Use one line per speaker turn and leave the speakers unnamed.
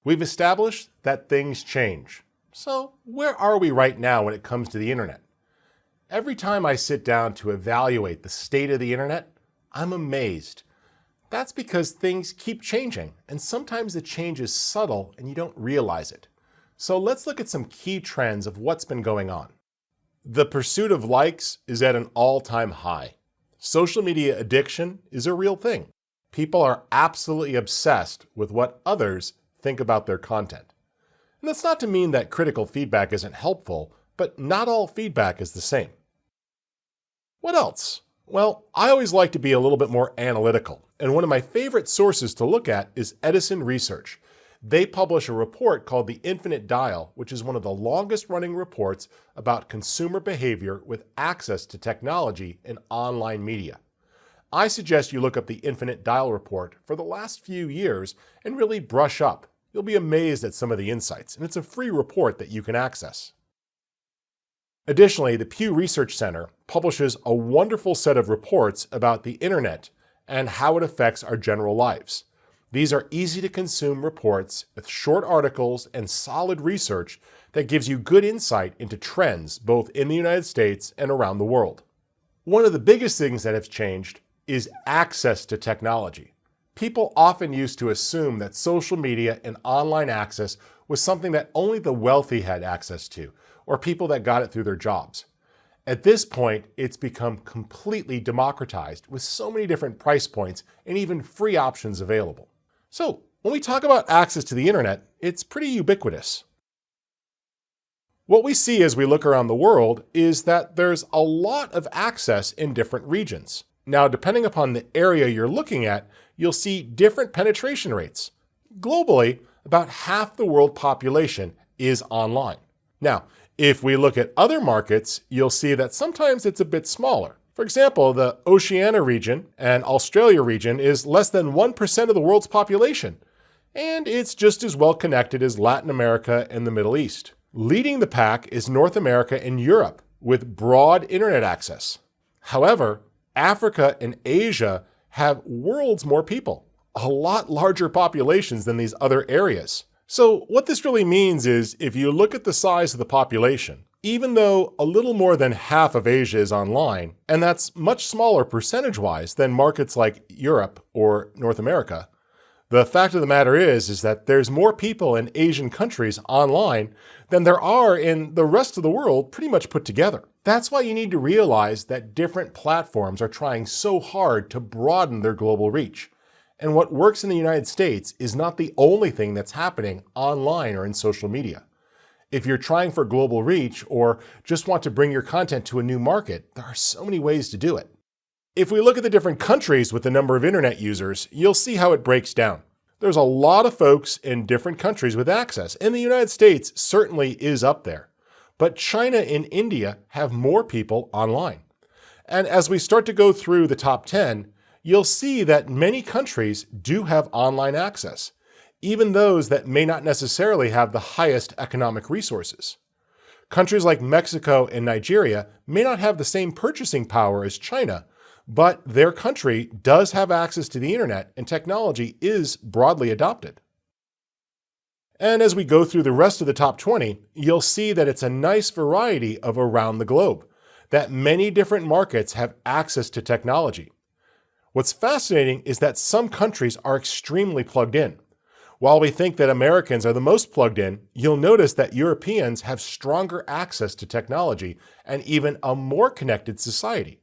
We've established that things change. So where are we right now when it comes to the internet? Every time I sit down to evaluate the state of the internet, I'm amazed. That's because things keep changing, and sometimes the change is subtle and you don't realize it. So let's look at some key trends of what's been going on. The pursuit of likes is at an all-time high. Social media addiction is a real thing. People are absolutely obsessed with what others think about their content. And that's not to mean that critical feedback isn't helpful, but not all feedback is the same. What else? Well, I always like to be a little bit more analytical, and one of my favorite sources to look at is Edison Research. They publish a report called The Infinite Dial, which is one of the longest running reports about consumer behavior with access to technology and online media. I suggest you look up the Infinite Dial report for the last few years and really brush up. You'll be amazed at some of the insights, and it's a free report that you can access. Additionally, the Pew Research Center publishes a wonderful set of reports about the internet and how it affects our general lives. These are easy-to-consume reports with short articles and solid research that gives you good insight into trends both in the United States and around the world. One of the biggest things that has changed is access to technology. People often used to assume that social media and online access was something that only the wealthy had access to, or people that got it through their jobs. At this point, it's become completely democratized with so many different price points and even free options available. So, when we talk about access to the internet, it's pretty ubiquitous. What we see as we look around the world is that there's a lot of access in different regions. Now, depending upon the area you're looking at, you'll see different penetration rates. Globally, about half the world population is online. Now, if we look at other markets, you'll see that sometimes it's a bit smaller. For example, the Oceania region and Australia region is less than 1% of the world's population, and it's just as well connected as Latin America and the Middle East. Leading the pack is North America and Europe with broad internet access. However, Africa and Asia have worlds more people, a lot larger populations than these other areas. So what this really means is if you look at the size of the population, even though a little more than half of Asia is online, and that's much smaller percentage-wise than markets like Europe or North America, the fact of the matter is that there's more people in Asian countries online than there are in the rest of the world pretty much put together. That's why you need to realize that different platforms are trying so hard to broaden their global reach. And what works in the United States is not the only thing that's happening online or in social media. If you're trying for global reach or just want to bring your content to a new market, there are so many ways to do it. If we look at the different countries with the number of internet users, you'll see how it breaks down. There's a lot of folks in different countries with access, and the United States certainly is up there. But China and India have more people online. And as we start to go through the top 10, you'll see that many countries do have online access, even those that may not necessarily have the highest economic resources. Countries like Mexico and Nigeria may not have the same purchasing power as China, but their country does have access to the internet and technology is broadly adopted. And as we go through the rest of the top 20, you'll see that it's a nice variety of around the globe, that many different markets have access to technology. What's fascinating is that some countries are extremely plugged in. While we think that Americans are the most plugged in, you'll notice that Europeans have stronger access to technology and even a more connected society.